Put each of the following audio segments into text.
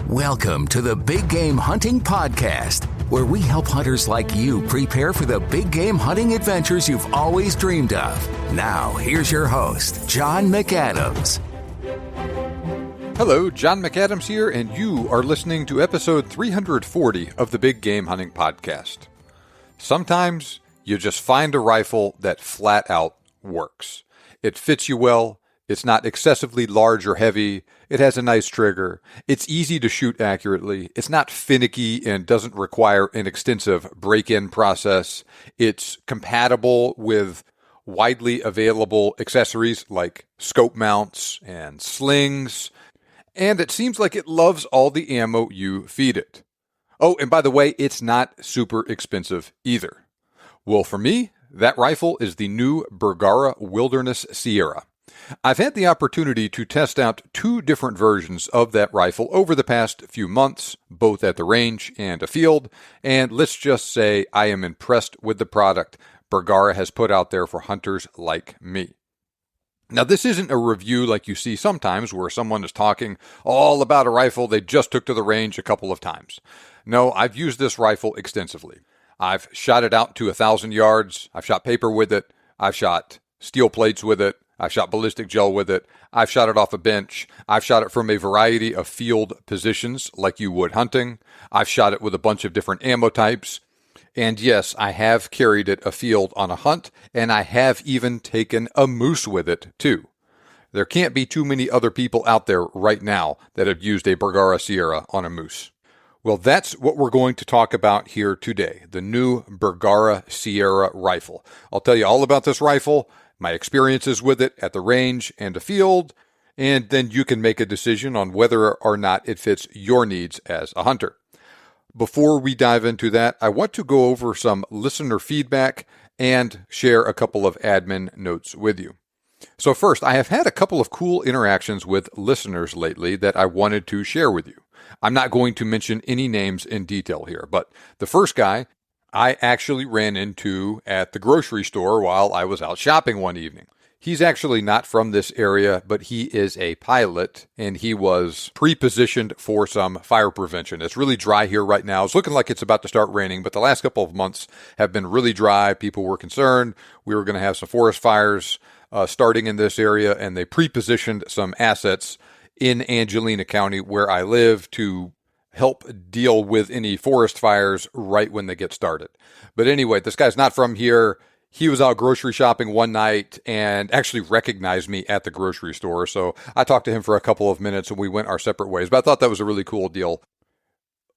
Welcome to the Big Game Hunting Podcast, where we help hunters like you prepare for the big game hunting adventures you've always dreamed of. Now, here's your host, John McAdams. Hello, John McAdams here, and you are listening to episode 340 of the Big Game Hunting Podcast. Sometimes you just find a rifle that flat out works. It fits you well. It's not excessively large or heavy. It has a nice trigger. It's easy to shoot accurately. It's not finicky and doesn't require an extensive break-in process. It's compatible with widely available accessories like scope mounts and slings. And it seems like it loves all the ammo you feed it. Oh, and by the way, it's not super expensive either. Well, for me, that rifle is the new Bergara Wilderness Sierra. I've had the opportunity to test out two different versions of that rifle over the past few months, both at the range and afield, and let's just say I am impressed with the product Bergara has put out there for hunters like me. Now, this isn't a review like you see sometimes where someone is talking all about a rifle they just took to the range a couple of times. No, I've used this rifle extensively. I've shot it out to 1,000 yards. I've shot paper with it. I've shot steel plates with it. I've shot ballistic gel with it. I've shot it off a bench. I've shot it from a variety of field positions like you would hunting. I've shot it with a bunch of different ammo types. And yes, I have carried it afield on a hunt, and I have even taken a moose with it too. There can't be too many other people out there right now that have used a Bergara Sierra on a moose. Well, that's what we're going to talk about here today, the new Bergara Sierra rifle. I'll tell you all about this rifle, my experiences with it at the range and afield, and then you can make a decision on whether or not it fits your needs as a hunter. Before we dive into that, I want to go over some listener feedback and share a couple of admin notes with you. So first, I have had a couple of cool interactions with listeners lately that I wanted to share with you. I'm not going to mention any names in detail here, but the first guy I actually ran into at the grocery store while I was out shopping one evening. He's actually not from this area, but he is a pilot, and he was pre-positioned for some fire prevention. It's really dry here right now. It's looking like it's about to start raining, but the last couple of months have been really dry. People were concerned we were going to have some forest fires starting in this area, and they pre-positioned some assets in Angelina County, where I live, to help deal with any forest fires right when they get started. But anyway, this guy's not from here. He was out grocery shopping one night and actually recognized me at the grocery store. So I talked to him for a couple of minutes and we went our separate ways. But I thought that was a really cool deal.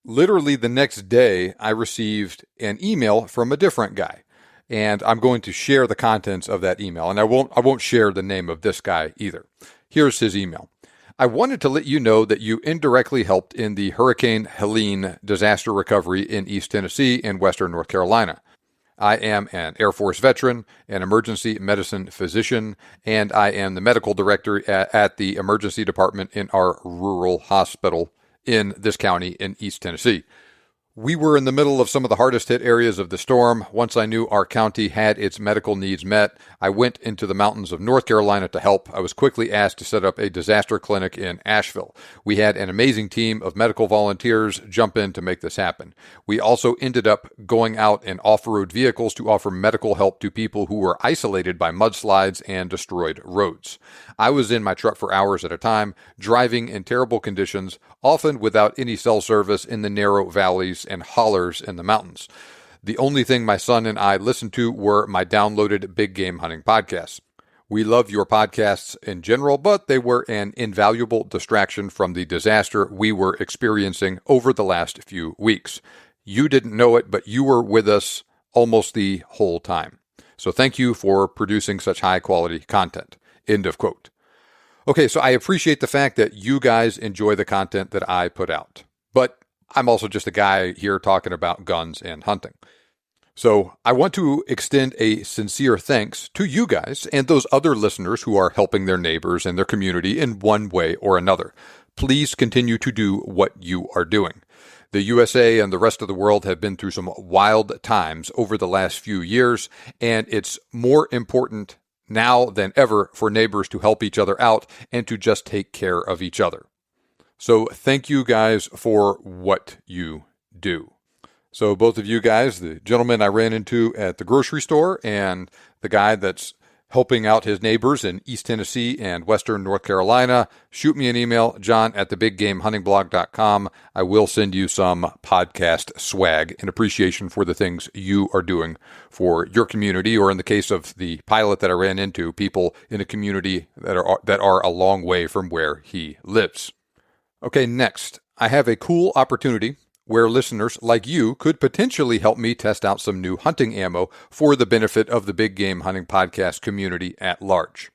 Literally the next day, I received an email from a different guy. And I'm going to share the contents of that email. And I won't share the name of this guy either. Here's his email. I wanted to let you know that you indirectly helped in the Hurricane Helene disaster recovery in East Tennessee and Western North Carolina. I am an Air Force veteran, an emergency medicine physician, and I am the medical director at the emergency department in our rural hospital in this county in East Tennessee. We were in the middle of some of the hardest hit areas of the storm. Once I knew our county had its medical needs met, I went into the mountains of North Carolina to help. I was quickly asked to set up a disaster clinic in Asheville. We had an amazing team of medical volunteers jump in to make this happen. We also ended up going out in off-road vehicles to offer medical help to people who were isolated by mudslides and destroyed roads. I was in my truck for hours at a time, driving in terrible conditions, often without any cell service in the narrow valleys and hollers in the mountains. The only thing my son and I listened to were my downloaded big game hunting podcasts. We love your podcasts in general, but they were an invaluable distraction from the disaster we were experiencing over the last few weeks. You didn't know it, but you were with us almost the whole time. So thank you for producing such high quality content. End of quote. Okay, so I appreciate the fact that you guys enjoy the content that I put out. But I'm also just a guy here talking about guns and hunting. So I want to extend a sincere thanks to you guys and those other listeners who are helping their neighbors and their community in one way or another. Please continue to do what you are doing. The USA and the rest of the world have been through some wild times over the last few years, and it's more important now than ever for neighbors to help each other out and to just take care of each other. So thank you guys for what you do. So both of you guys, the gentleman I ran into at the grocery store and the guy that's helping out his neighbors in East Tennessee and Western North Carolina, shoot me an email, john@thebiggamehuntingblog.com. I will send you some podcast swag in appreciation for the things you are doing for your community, or in the case of the pilot that I ran into, people in a community that are a long way from where he lives. Okay, next, I have a cool opportunity where listeners like you could potentially help me test out some new hunting ammo for the benefit of the Big Game Hunting Podcast community at large.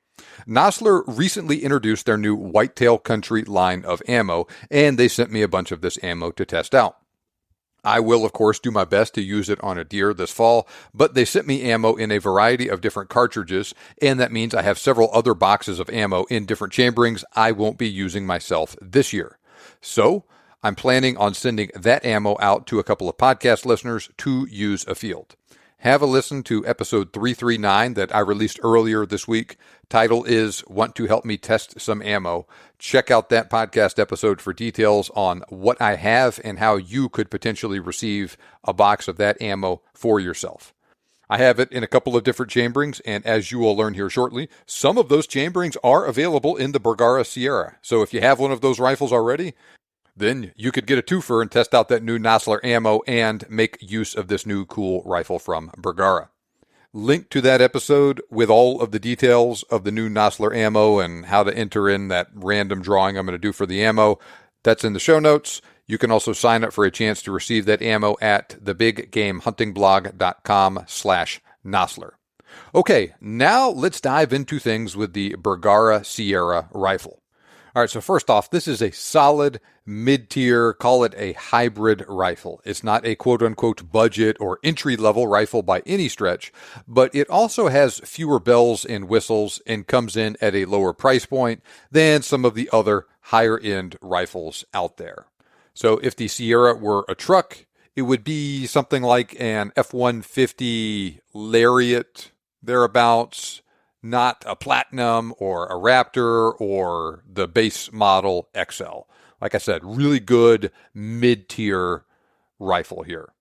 Nosler recently introduced their new Whitetail Country line of ammo, and they sent me a bunch of this ammo to test out. I will, of course, do my best to use it on a deer this fall, but they sent me ammo in a variety of different cartridges, and that means I have several other boxes of ammo in different chamberings I won't be using myself this year. So, I'm planning on sending that ammo out to a couple of podcast listeners to use afield. Have a listen to episode 339 that I released earlier this week. Title is Want to Help Me Test Some Ammo. Check out that podcast episode for details on what I have and how you could potentially receive a box of that ammo for yourself. I have it in a couple of different chamberings, and as you will learn here shortly, some of those chamberings are available in the Bergara Sierra. So if you have one of those rifles already, then you could get a twofer and test out that new Nosler ammo and make use of this new cool rifle from Bergara. Link to that episode with all of the details of the new Nosler ammo and how to enter in that random drawing I'm going to do for the ammo, that's in the show notes. You can also sign up for a chance to receive that ammo at thebiggamehuntingblog.com/Nosler. Okay, now let's dive into things with the Bergara Sierra rifle. All right, so first off, this is a solid mid-tier, call it a hybrid rifle. It's not a quote-unquote budget or entry-level rifle by any stretch, but it also has fewer bells and whistles and comes in at a lower price point than some of the other higher-end rifles out there. So if the Sierra were a truck, it would be something like an F-150 Lariat, thereabouts, not a Platinum or a Raptor or the base model XL. Like I said, really good mid-tier rifle here.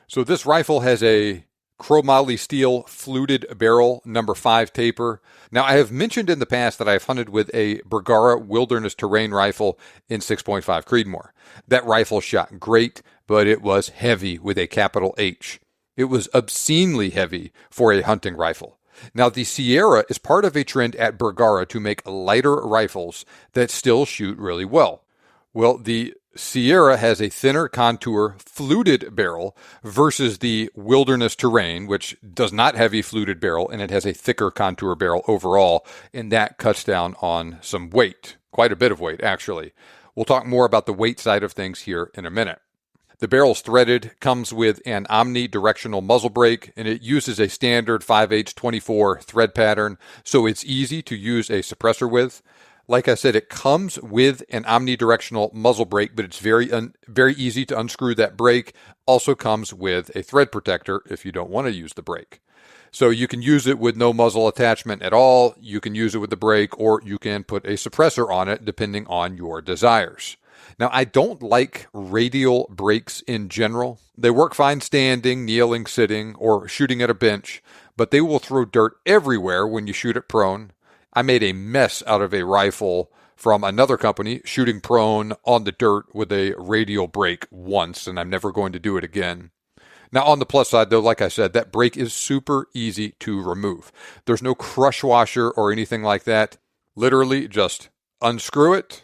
So this rifle has a chromoly steel fluted barrel number 5 taper. Now I have mentioned in the past that I've hunted with a Bergara wilderness terrain rifle in 6.5 Creedmoor. That rifle shot great, but it was heavy with a capital H. It was obscenely heavy for a hunting rifle. Now, the Sierra is part of a trend at Bergara to make lighter rifles that still shoot really well. Well, the Sierra has a thinner contour fluted barrel versus the wilderness terrain, which does not have a fluted barrel, and it has a thicker contour barrel overall, and that cuts down on some weight, quite a bit of weight, actually. We'll talk more about the weight side of things here in a minute. The barrel's threaded, comes with an omnidirectional muzzle brake, and it uses a standard 5/8-24 thread pattern, so it's easy to use a suppressor with. Like I said, it comes with an omnidirectional muzzle brake, but it's very easy to unscrew that brake. Also comes with a thread protector if you don't want to use the brake. So you can use it with no muzzle attachment at all, you can use it with the brake, or you can put a suppressor on it depending on your desires. Now, I don't like radial brakes in general. They work fine standing, kneeling, sitting, or shooting at a bench, but they will throw dirt everywhere when you shoot it prone. I made a mess out of a rifle from another company shooting prone on the dirt with a radial brake once, and I'm never going to do it again. Now, on the plus side, though, like I said, that brake is super easy to remove. There's no crush washer or anything like that. Literally just unscrew it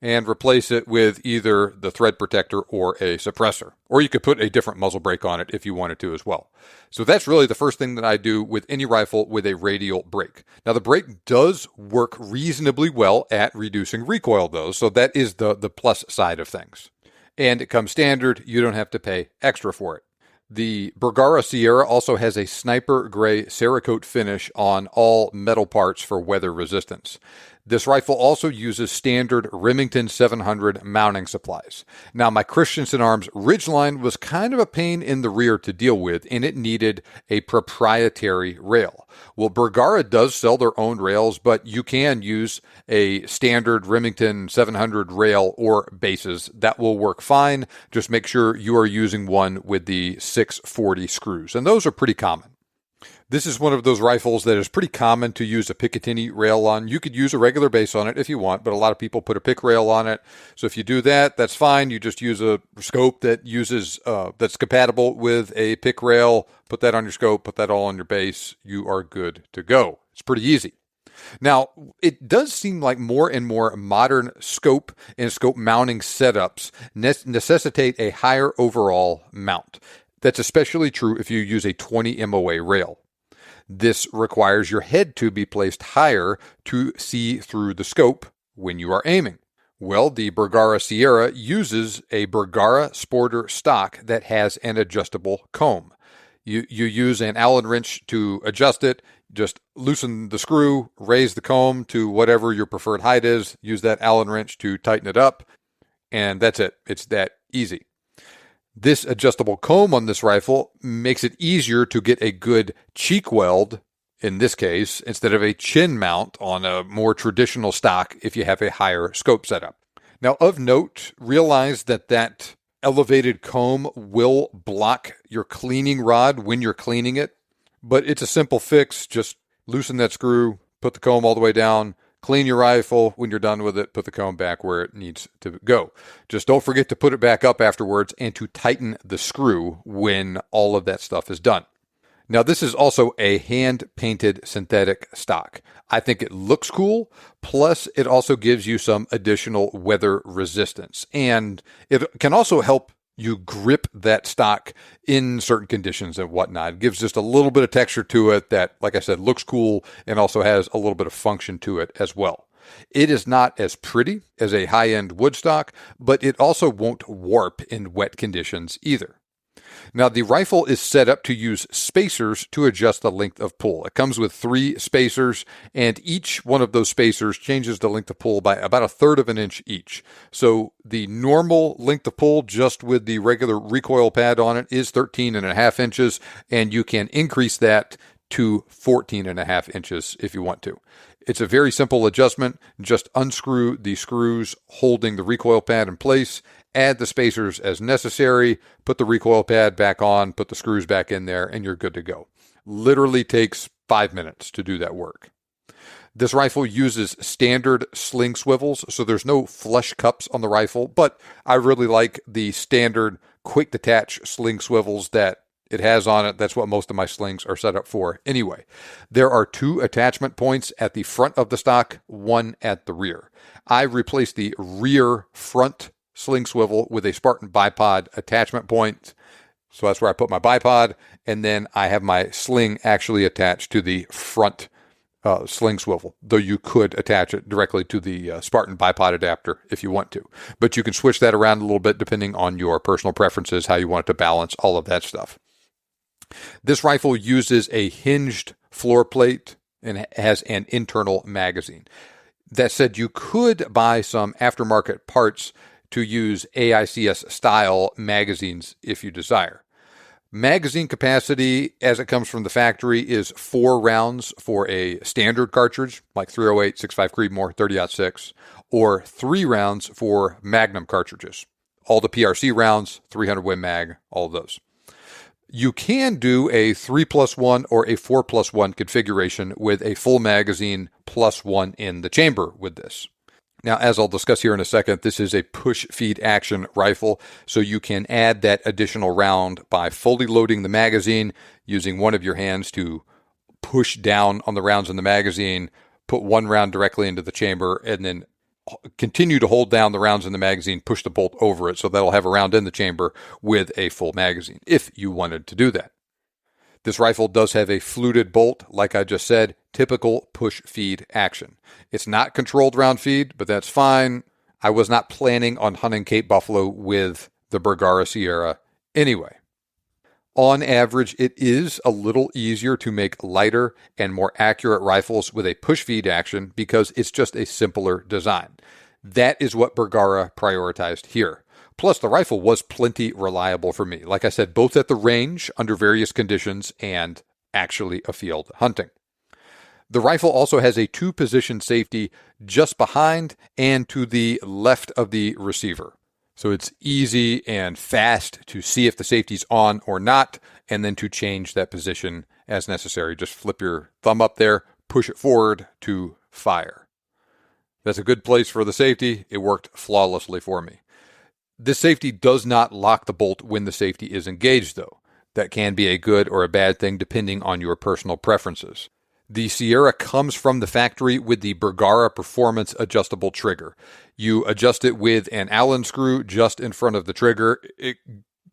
and replace it with either the thread protector or a suppressor. Or you could put a different muzzle brake on it if you wanted to as well. So that's really the first thing that I do with any rifle with a radial brake. Now the brake does work reasonably well at reducing recoil though, so that is the plus side of things. And it comes standard, you don't have to pay extra for it. The Bergara Sierra also has a sniper gray Cerakote finish on all metal parts for weather resistance. This rifle also uses standard Remington 700 mounting supplies. Now, my Christensen Arms Ridgeline was kind of a pain in the rear to deal with, and it needed a proprietary rail. Well, Bergara does sell their own rails, but you can use a standard Remington 700 rail or bases. That will work fine. Just make sure you are using one with the 640 screws, and those are pretty common. This is one of those rifles that is pretty common to use a Picatinny rail on. You could use a regular base on it if you want, but a lot of people put a pick rail on it. So if you do that, that's fine. You just use a scope that uses that's compatible with a pick rail. Put that on your scope, put that all on your base. You are good to go. It's pretty easy. Now, it does seem like more and more modern scope and scope mounting setups necessitate a higher overall mount. That's especially true if you use a 20 MOA rail. This requires your head to be placed higher to see through the scope when you are aiming. Well, the Bergara Sierra uses a Bergara Sporter stock that has an adjustable comb. You use an Allen wrench to adjust it. Just loosen the screw, raise the comb to whatever your preferred height is, use that Allen wrench to tighten it up, and that's it. It's that easy. This adjustable comb on this rifle makes it easier to get a good cheek weld, in this case, instead of a chin mount on a more traditional stock if you have a higher scope setup. Now, of note, realize that elevated comb will block your cleaning rod when you're cleaning it, but it's a simple fix. Just loosen that screw, put the comb all the way down, clean your rifle. When you're done with it, put the comb back where it needs to go. Just don't forget to put it back up afterwards and to tighten the screw when all of that stuff is done. Now, this is also a hand-painted synthetic stock. I think it looks cool, plus it also gives you some additional weather resistance. And it can also help you grip that stock in certain conditions and whatnot. It gives just a little bit of texture to it that, like I said, looks cool and also has a little bit of function to it as well. It is not as pretty as a high-end wood stock, but it also won't warp in wet conditions either. Now, the rifle is set up to use spacers to adjust the length of pull. It comes with 3 spacers, and each one of those spacers changes the length of pull by about 1/3 of an inch each. So the normal length of pull, just with the regular recoil pad on it, is 13.5 inches, and you can increase that to 14.5 inches if you want to. It's a very simple adjustment. Just unscrew the screws holding the recoil pad in place, add the spacers as necessary, put the recoil pad back on, put the screws back in there, and you're good to go. Literally takes 5 minutes to do that work. This rifle uses standard sling swivels, so there's no flush cups on the rifle, but I really like the standard quick detach sling swivels that it has on it. That's what most of my slings are set up for anyway. There are 2 attachment points at the front of the stock, 1 at the rear. I replaced the rear front sling swivel with a Spartan bipod attachment point. So that's where I put my bipod, and then I have my sling actually attached to the front sling swivel, though you could attach it directly to the Spartan bipod adapter if you want to. But you can switch that around a little bit depending on your personal preferences, how you want it to balance, all of that stuff. This rifle uses a hinged floor plate and has an internal magazine. That said, you could buy some aftermarket parts to use AICS style magazines if you desire. Magazine capacity, as it comes from the factory, is 4 rounds for a standard cartridge, like 308, 65 Creedmoor, 30-06, or 3 rounds for Magnum cartridges. All the PRC rounds, 300 Win Mag, all of those. You can do a 3+1 or a 4+1 configuration with a full magazine plus 1 in the chamber with this. Now, as I'll discuss here in a second, this is a push-feed action rifle, so you can add that additional round by fully loading the magazine, using one of your hands to push down on the rounds in the magazine, put 1 round directly into the chamber, and then continue to hold down the rounds in the magazine, push the bolt over it, so that'll have a round in the chamber with a full magazine, if you wanted to do that. This rifle does have a fluted bolt, like I just said, typical push-feed action. It's not controlled round feed, but that's fine. I was not planning on hunting Cape Buffalo with the Bergara Sierra anyway. On average, it is a little easier to make lighter and more accurate rifles with a push-feed action because it's just a simpler design. That is what Bergara prioritized here. Plus, the rifle was plenty reliable for me. Like I said, both at the range, under various conditions, and actually afield hunting. The rifle also has a 2-position safety just behind and to the left of the receiver. So it's easy and fast to see if the safety's on or not, and then to change that position as necessary. Just flip your thumb up there, push it forward to fire. That's a good place for the safety. It worked flawlessly for me. This safety does not lock the bolt when the safety is engaged, though. That can be a good or a bad thing depending on your personal preferences. The Sierra comes from the factory with the Bergara Performance Adjustable Trigger. You adjust it with an Allen screw just in front of the trigger. It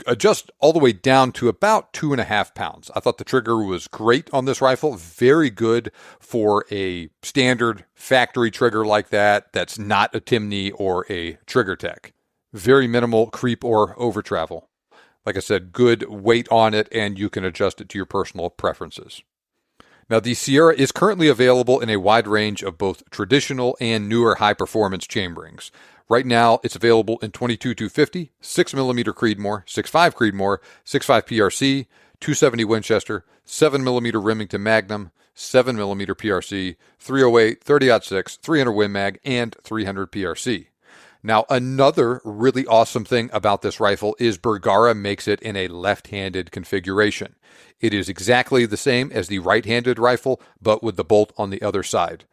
adjusts all the way down to about 2.5 pounds. I thought the trigger was great on this rifle. Very good for a standard factory trigger like that that's not a Timney or a Trigger Tech. Very minimal creep or over travel. Like I said, good weight on it, and you can adjust it to your personal preferences. Now, the Sierra is currently available in a wide range of both traditional and newer high-performance chamberings. Right now, it's available in 22-250, 6mm Creedmoor, 6.5 Creedmoor, 6.5 PRC, 270 Winchester, 7mm Remington Magnum, 7mm PRC, 308, 30-06, 300 Win Mag, and 300 PRC. Now, another really awesome thing about this rifle is Bergara makes it in a left-handed configuration. It is exactly the same as the right-handed rifle, but with the bolt on the other side.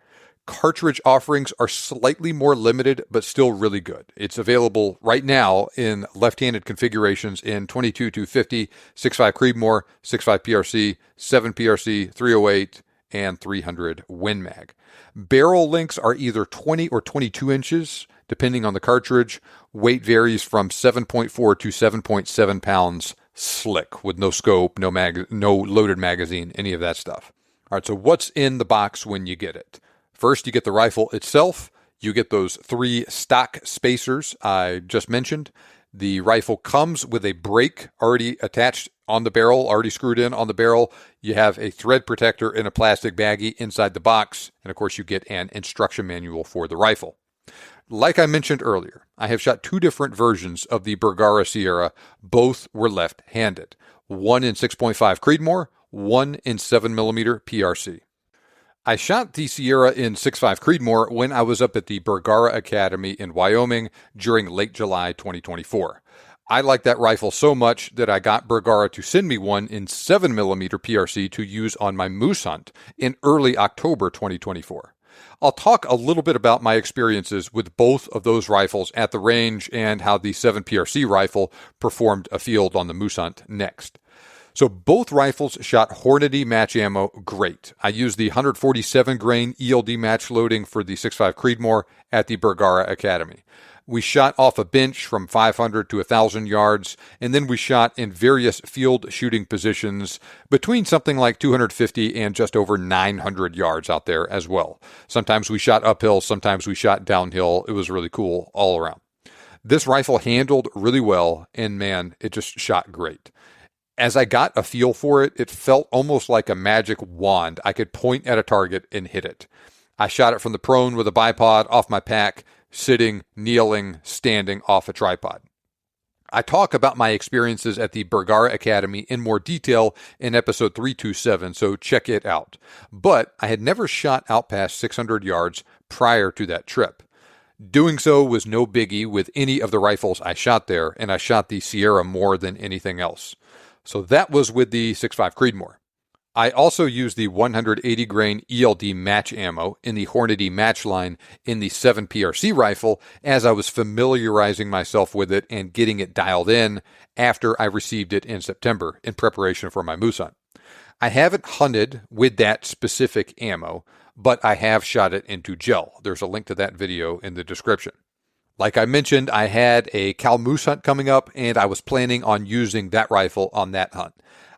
Cartridge offerings are slightly more limited, but still really good. It's available right now in left-handed configurations in 22-250, 6.5 Creedmoor, 6.5 PRC, 7 PRC, 308, and 300 Win Mag. Barrel lengths are either 20 or 22 inches, depending on the cartridge. Weight varies from 7.4 to 7.7 pounds slick, with no scope, no loaded magazine, any of that stuff. All right, so what's in the box when you get it? First, you get the rifle itself. You get those 3 stock spacers I just mentioned. The rifle comes with a brake already attached on the barrel, already screwed in on the barrel. You have a thread protector in a plastic baggie inside the box. And of course, you get an instruction manual for the rifle. Like I mentioned earlier, I have shot 2 different versions of the Bergara Sierra. Both were left-handed. One in 6.5 Creedmoor, one in 7mm PRC. I shot the Sierra in 6.5 Creedmoor when I was up at the Bergara Academy in Wyoming during late July 2024. I liked that rifle so much that I got Bergara to send me one in 7mm PRC to use on my moose hunt in early October 2024. I'll talk a little bit about my experiences with both of those rifles at the range and how the 7 PRC rifle performed afield on the moose hunt next. So both rifles shot Hornady match ammo great. I used the 147 grain ELD match loading for the 6.5 Creedmoor at the Bergara Academy. We shot off a bench from 500 to 1,000 yards, and then we shot in various field shooting positions between something like 250 and just over 900 yards out there as well. Sometimes we shot uphill, sometimes we shot downhill. It was really cool all around. This rifle handled really well, and man, it just shot great. As I got a feel for it, it felt almost like a magic wand. I could point at a target and hit it. I shot it from the prone with a bipod off my pack, sitting, kneeling, standing off a tripod. I talk about my experiences at the Bergara Academy in more detail in episode 327, so check it out. But I had never shot out past 600 yards prior to that trip. Doing so was no biggie with any of the rifles I shot there, and I shot the Sierra more than anything else. So that was with the 6.5 Creedmoor. I also used the 180 grain ELD match ammo in the Hornady match line in the 7 PRC rifle as I was familiarizing myself with it and getting it dialed in after I received it in September in preparation for my moose hunt. I haven't hunted with that specific ammo, but I have shot it into gel. There's a link to that video in the description. Like I mentioned, I had a cow moose hunt coming up, and I was planning on using that rifle on that hunt.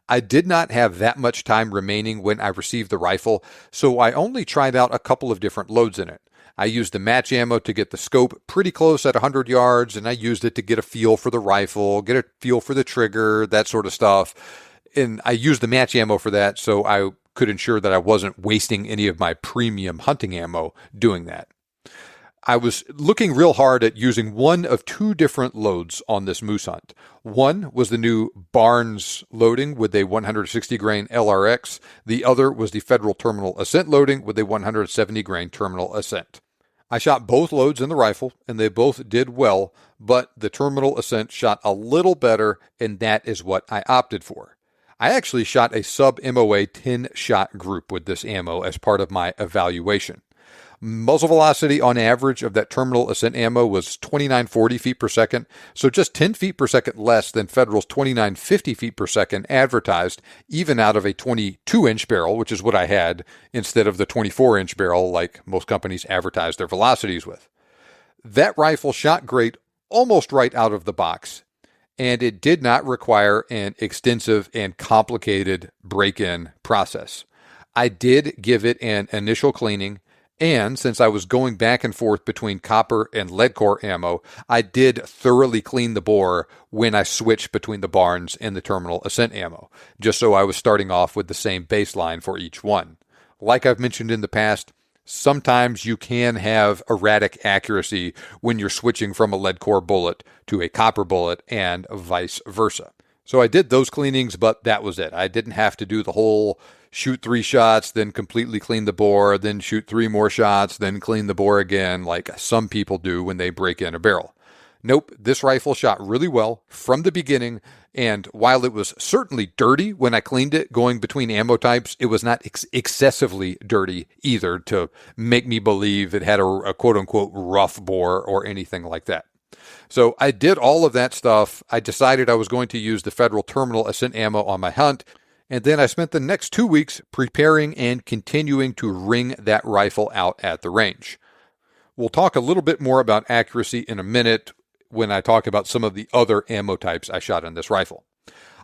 I did not have that much time remaining when I received the rifle, so I only tried out a couple of different loads in it. I used the match ammo to get the scope pretty close at 100 yards, and I used it to get a feel for the rifle, get a feel for the trigger, that sort of stuff. And I used the match ammo for that, so I could ensure that I wasn't wasting any of my premium hunting ammo doing that. I was looking real hard at using one of two different loads on this moose hunt. One was the new Barnes loading with a 160 grain LRX. The other was the Federal Terminal Ascent loading with a 170 grain Terminal Ascent. I shot both loads in the rifle, and they both did well, but the Terminal Ascent shot a little better, and that is what I opted for. I actually shot a sub-MOA 10-shot group with this ammo as part of my evaluation. Muzzle velocity on average of that Terminal Ascent ammo was 2940 feet per second, so just 10 feet per second less than Federal's 2950 feet per second advertised, even out of a 22-inch barrel, which is what I had, instead of the 24-inch barrel like most companies advertise their velocities with. That rifle shot great almost right out of the box, and it did not require an extensive and complicated break-in process. I did give it an initial cleaning, and since I was going back and forth between copper and lead core ammo, I did thoroughly clean the bore when I switched between the Barnes and the Terminal Ascent ammo, just so I was starting off with the same baseline for each one. Like I've mentioned in the past, sometimes you can have erratic accuracy when you're switching from a lead core bullet to a copper bullet and vice versa. So I did those cleanings, but that was it. I didn't have to do the whole shoot 3 shots, then completely clean the bore, then shoot 3 more shots, then clean the bore again, like some people do when they break in a barrel. Nope, this rifle shot really well from the beginning, and while it was certainly dirty when I cleaned it going between ammo types, it was not excessively dirty either to make me believe it had a quote-unquote rough bore or anything like that. So I did all of that stuff. I decided I was going to use the Federal Terminal Ascent ammo on my hunt, and then I spent the next 2 weeks preparing and continuing to wring that rifle out at the range. We'll talk a little bit more about accuracy in a minute when I talk about some of the other ammo types I shot in this rifle.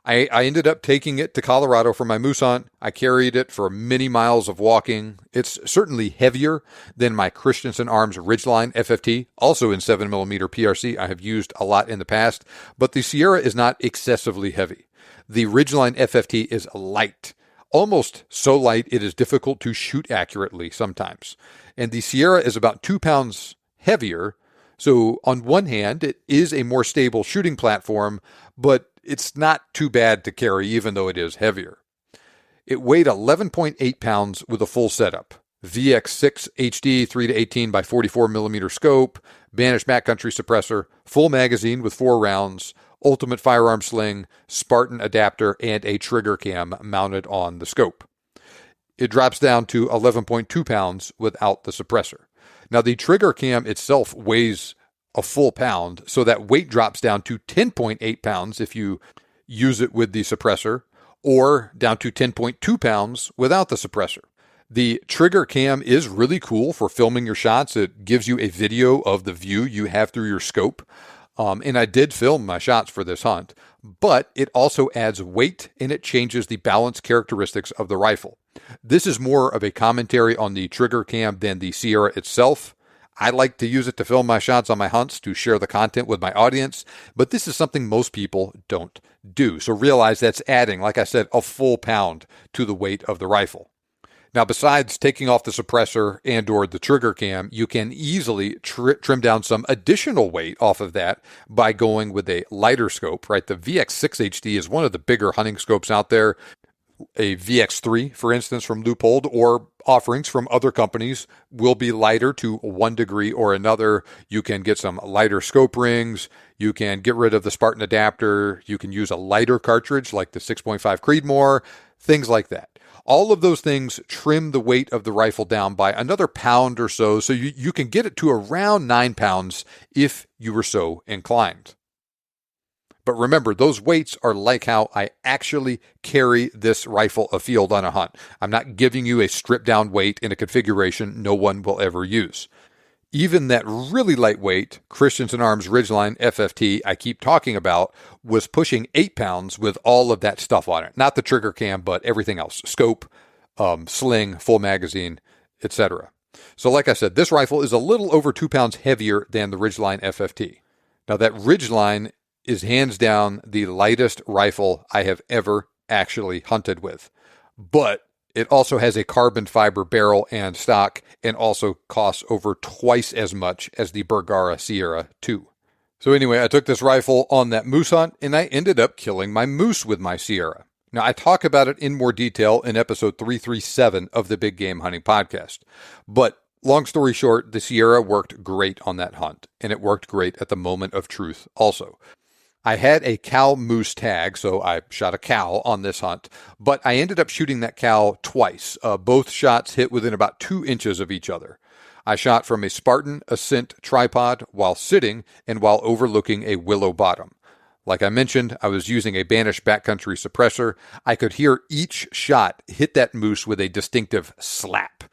I ended up taking it to Colorado for my moose hunt. I carried it for many miles of walking. It's certainly heavier than my Christensen Arms Ridgeline FFT, also in 7mm PRC I have used a lot in the past, but the Sierra is not excessively heavy. The Ridgeline FFT is light, almost so light it is difficult to shoot accurately sometimes. And the Sierra is about 2 pounds heavier, so on one hand, it is a more stable shooting platform, but it's not too bad to carry even though it is heavier. It weighed 11.8 pounds with a full setup. VX6 HD 3-18 by 44mm scope, banished backcountry suppressor, full magazine with 4 rounds, ultimate firearm sling, Spartan adapter, and a trigger cam mounted on the scope. It drops down to 11.2 pounds without the suppressor. Now, the trigger cam itself weighs a full pound, so that weight drops down to 10.8 pounds if you use it with the suppressor, or down to 10.2 pounds without the suppressor. The trigger cam is really cool for filming your shots. It gives you a video of the view you have through your scope. And I did film my shots for this hunt, but it also adds weight and it changes the balance characteristics of the rifle. This is more of a commentary on the trigger cam than the Sierra itself. I like to use it to film my shots on my hunts to share the content with my audience, but this is something most people don't do. So realize that's adding, like I said, a full pound to the weight of the rifle. Now, besides taking off the suppressor and or the trigger cam, you can easily trim down some additional weight off of that by going with a lighter scope, right? The VX6 HD is one of the bigger hunting scopes out there. A VX3, for instance, from Leupold, or offerings from other companies will be lighter to 1 degree or another. You can get some lighter scope rings. You can get rid of the Spartan adapter. You can use a lighter cartridge like the 6.5 Creedmoor, things like that. All of those things trim the weight of the rifle down by another pound or so you can get it to around 9 pounds if you were so inclined. But remember, those weights are like how I actually carry this rifle afield on a hunt. I'm not giving you a stripped down weight in a configuration no one will ever use. Even that really lightweight Christensen Arms Ridgeline FFT I keep talking about was pushing 8 pounds with all of that stuff on it. Not the trigger cam, but everything else. Scope, sling, full magazine, etc. So like I said, this rifle is a little over 2 pounds heavier than the Ridgeline FFT. Now that Ridgeline is hands down the lightest rifle I have ever actually hunted with. But it also has a carbon fiber barrel and stock, and also costs over twice as much as the Bergara Sierra 2. So anyway, I took this rifle on that moose hunt, and I ended up killing my moose with my Sierra. Now, I talk about it in more detail in episode 337 of the Big Game Hunting Podcast. But long story short, the Sierra worked great on that hunt, and it worked great at the moment of truth also. I had a cow-moose tag, so I shot a cow on this hunt, but I ended up shooting that cow twice. Both shots hit within about 2 inches of each other. I shot from a Spartan Ascent tripod while sitting and while overlooking a willow bottom. Like I mentioned, I was using a Banish backcountry suppressor. I could hear each shot hit that moose with a distinctive slap.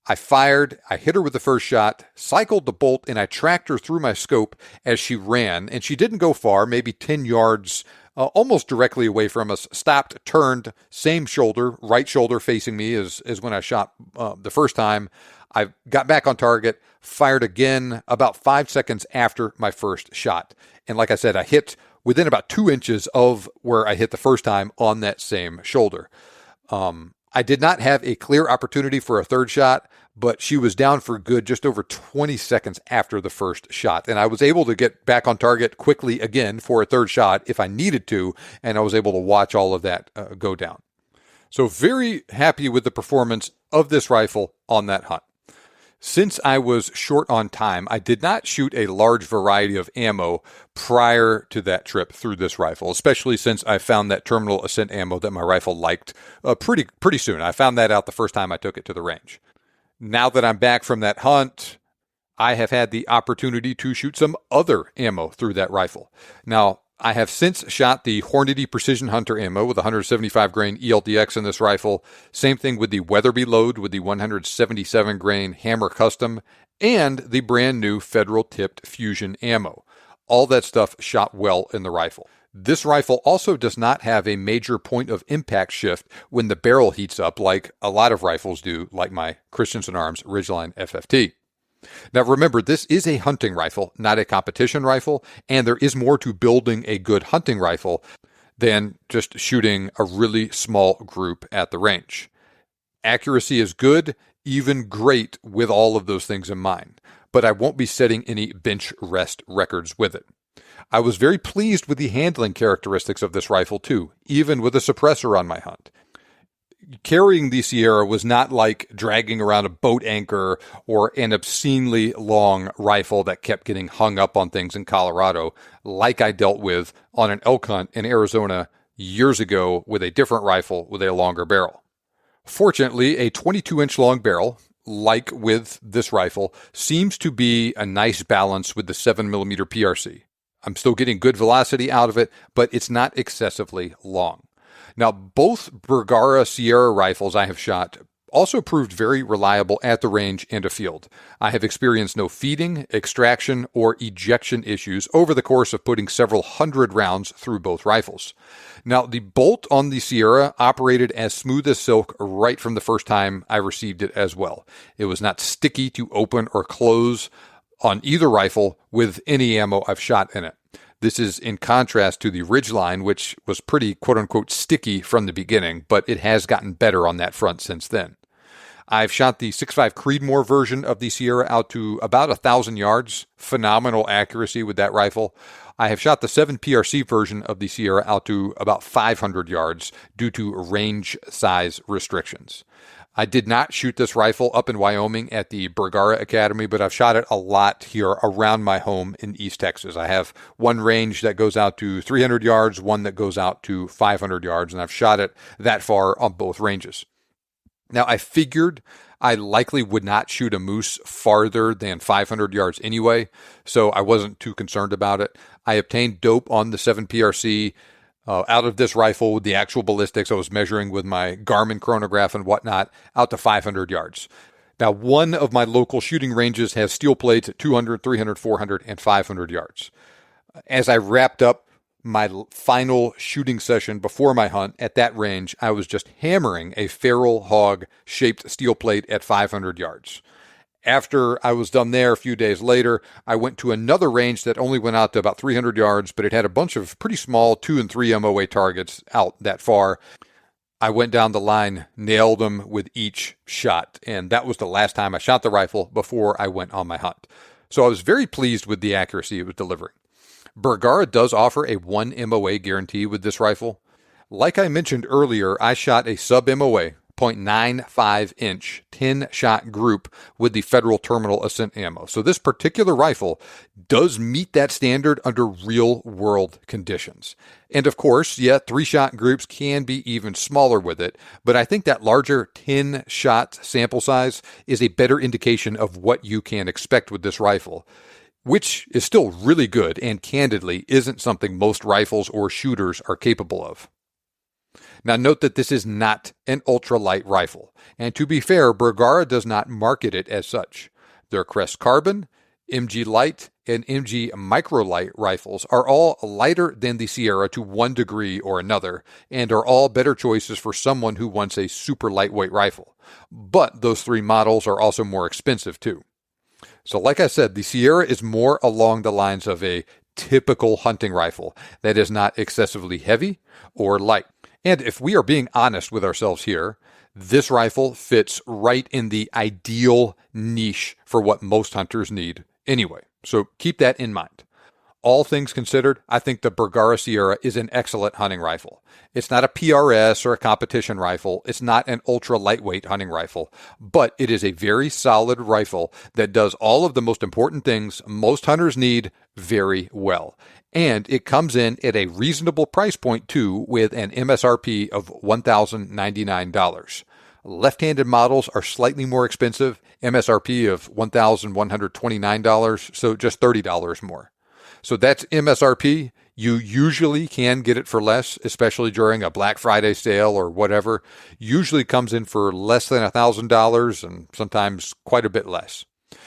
I fired, I hit her with the first shot, cycled the bolt, and I tracked her through my scope as she ran. And she didn't go far, maybe 10 yards, almost directly away from us, stopped, turned, same shoulder, right shoulder facing me as when I shot the first time. I got back on target, fired again about 5 seconds after my first shot. And like I said, I hit within about 2 inches of where I hit the first time on that same shoulder. I did not have a clear opportunity for a third shot, but she was down for good just over 20 seconds after the first shot. And I was able to get back on target quickly again for a third shot if I needed to, and I was able to watch all of that go down. So very happy with the performance of this rifle on that hunt. Since I was short on time, I did not shoot a large variety of ammo prior to that trip through this rifle, especially since I found that terminal ascent ammo that my rifle liked pretty soon. I found that out the first time I took it to the range. Now that I'm back from that hunt, I have had the opportunity to shoot some other ammo through that rifle. Now, I have since shot the Hornady Precision Hunter ammo with 175 grain ELDX in this rifle. Same thing with the Weatherby load with the 177 grain Hammer Custom and the brand new Federal tipped Fusion ammo. All that stuff shot well in the rifle. This rifle also does not have a major point of impact shift when the barrel heats up like a lot of rifles do, like my Christensen Arms Ridgeline FFT. Now remember, this is a hunting rifle, not a competition rifle, and there is more to building a good hunting rifle than just shooting a really small group at the range. Accuracy is good, even great with all of those things in mind, but I won't be setting any bench rest records with it. I was very pleased with the handling characteristics of this rifle too, even with a suppressor on my hunt. Carrying the Sierra was not like dragging around a boat anchor or an obscenely long rifle that kept getting hung up on things in Colorado, like I dealt with on an elk hunt in Arizona years ago with a different rifle with a longer barrel. Fortunately, a 22-inch long barrel, like with this rifle, seems to be a nice balance with the 7mm PRC. I'm still getting good velocity out of it, but it's not excessively long. Now, both Bergara Sierra rifles I have shot also proved very reliable at the range and afield. I have experienced no feeding, extraction, or ejection issues over the course of putting several hundred rounds through both rifles. Now, the bolt on the Sierra operated as smooth as silk right from the first time I received it as well. It was not sticky to open or close on either rifle with any ammo I've shot in it. This is in contrast to the Ridgeline, which was pretty quote-unquote sticky from the beginning, but it has gotten better on that front since then. I've shot the 6.5 Creedmoor version of the Sierra out to about 1,000 yards. Phenomenal accuracy with that rifle. I have shot the 7 PRC version of the Sierra out to about 500 yards due to range size restrictions. I did not shoot this rifle up in Wyoming at the Bergara Academy, but I've shot it a lot here around my home in East Texas. I have one range that goes out to 300 yards, one that goes out to 500 yards, and I've shot it that far on both ranges. Now, I figured I likely would not shoot a moose farther than 500 yards anyway, so I wasn't too concerned about it. I obtained dope on the 7 PRC out of this rifle with the actual ballistics. I was measuring with my Garmin chronograph and whatnot out to 500 yards. Now, one of my local shooting ranges has steel plates at 200, 300, 400, and 500 yards. As I wrapped up my final shooting session before my hunt at that range, I was just hammering a feral hog shaped steel plate at 500 yards. After I was done there a few days later, I went to another range that only went out to about 300 yards, but it had a bunch of pretty small 2 and 3 MOA targets out that far. I went down the line, nailed them with each shot, and that was the last time I shot the rifle before I went on my hunt. So I was very pleased with the accuracy it was delivering. Bergara does offer a 1 MOA guarantee with this rifle. Like I mentioned earlier, I shot a sub-MOA, 0.95-inch, 10-shot group with the Federal Terminal Ascent ammo. So this particular rifle does meet that standard under real-world conditions. And of course, 3-shot groups can be even smaller with it, but I think that larger 10-shot sample size is a better indication of what you can expect with this rifle, which is still really good and candidly isn't something most rifles or shooters are capable of. Now note that this is not an ultralight rifle, and to be fair, Bergara does not market it as such. Their Crest Carbon, MG Light, and MG Microlight rifles are all lighter than the Sierra to one degree or another, and are all better choices for someone who wants a super lightweight rifle. But those 3 models are also more expensive too. So like I said, the Sierra is more along the lines of a typical hunting rifle that is not excessively heavy or light. And if we are being honest with ourselves here, this rifle fits right in the ideal niche for what most hunters need anyway. So keep that in mind. All things considered, I think the Bergara Sierra is an excellent hunting rifle. It's not a PRS or a competition rifle. It's not an ultra lightweight hunting rifle, but it is a very solid rifle that does all of the most important things most hunters need very well. And it comes in at a reasonable price point too, with an MSRP of $1,099. Left-handed models are slightly more expensive, MSRP of $1,129, so just $30 more. So that's MSRP. You usually can get it for less, especially during a Black Friday sale or whatever. Usually comes in for less than $1,000 and sometimes quite a bit less.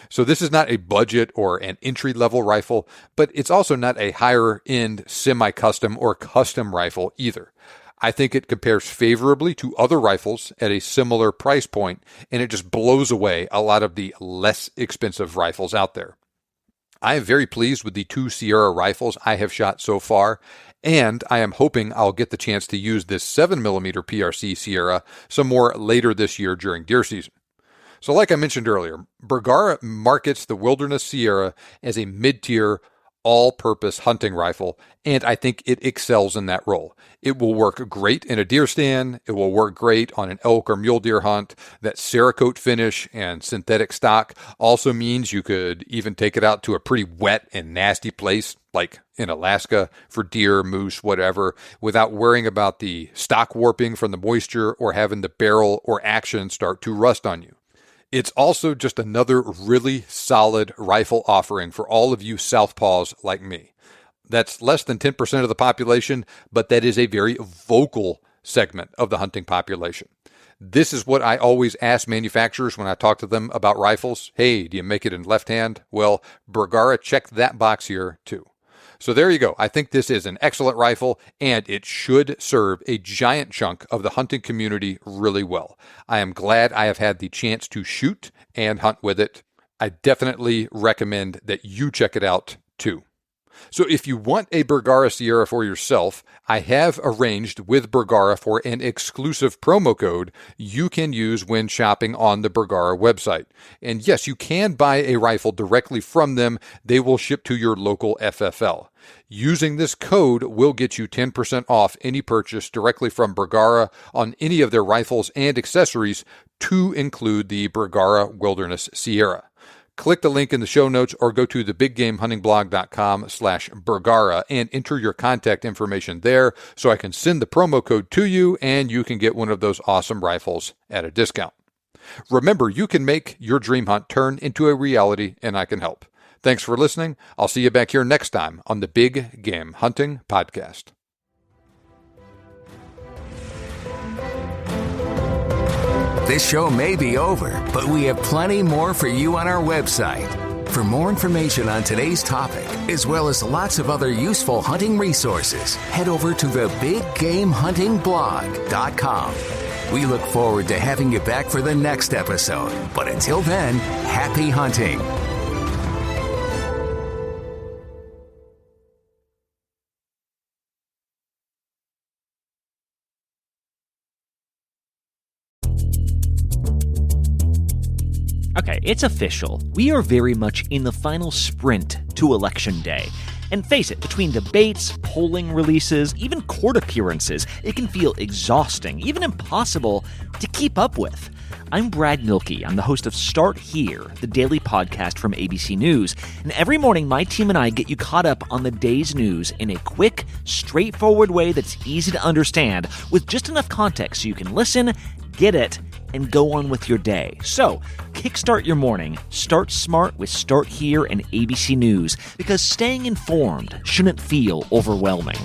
So this is not a budget or an entry-level rifle, but it's also not a higher-end semi-custom or custom rifle either. I think it compares favorably to other rifles at a similar price point, and it just blows away a lot of the less expensive rifles out there. I am very pleased with the 2 Sierra rifles I have shot so far, and I am hoping I'll get the chance to use this 7mm PRC Sierra some more later this year during deer season. So like I mentioned earlier, Bergara markets the Wilderness Sierra as a mid-tier, all-purpose hunting rifle, and I think it excels in that role. It will work great in a deer stand. It will work great on an elk or mule deer hunt. That Cerakote finish and synthetic stock also means you could even take it out to a pretty wet and nasty place, like in Alaska, for deer, moose, whatever, without worrying about the stock warping from the moisture or having the barrel or action start to rust on you. It's also just another really solid rifle offering for all of you southpaws like me. That's less than 10% of the population, but that is a very vocal segment of the hunting population. This is what I always ask manufacturers when I talk to them about rifles. Hey, do you make it in left hand? Well, Bergara checked that box here too. So there you go. I think this is an excellent rifle, and it should serve a giant chunk of the hunting community really well. I am glad I have had the chance to shoot and hunt with it. I definitely recommend that you check it out too. So if you want a Bergara Sierra for yourself, I have arranged with Bergara for an exclusive promo code you can use when shopping on the Bergara website. And yes, you can buy a rifle directly from them. They will ship to your local FFL. Using this code will get you 10% off any purchase directly from Bergara on any of their rifles and accessories, to include the Bergara Wilderness Sierra. Click the link in the show notes or go to thebiggamehuntingblog.com/Bergara and enter your contact information there so I can send the promo code to you and you can get one of those awesome rifles at a discount. Remember, you can make your dream hunt turn into a reality, and I can help. Thanks for listening. I'll see you back here next time on the Big Game Hunting Podcast. This show may be over, but we have plenty more for you on our website. For more information on today's topic, as well as lots of other useful hunting resources, head over to thebiggamehuntingblog.com. We look forward to having you back for the next episode. But until then, happy hunting. Okay, it's official. We are very much in the final sprint to Election Day. And face it, between debates, polling releases, even court appearances, it can feel exhausting, even impossible to keep up with. I'm Brad Milkey. I'm the host of Start Here, the daily podcast from ABC News. And every morning, my team and I get you caught up on the day's news in a quick, straightforward way that's easy to understand, with just enough context so you can listen, get it, and go on with your day. So, kickstart your morning. Start smart with Start Here and ABC News, because staying informed shouldn't feel overwhelming.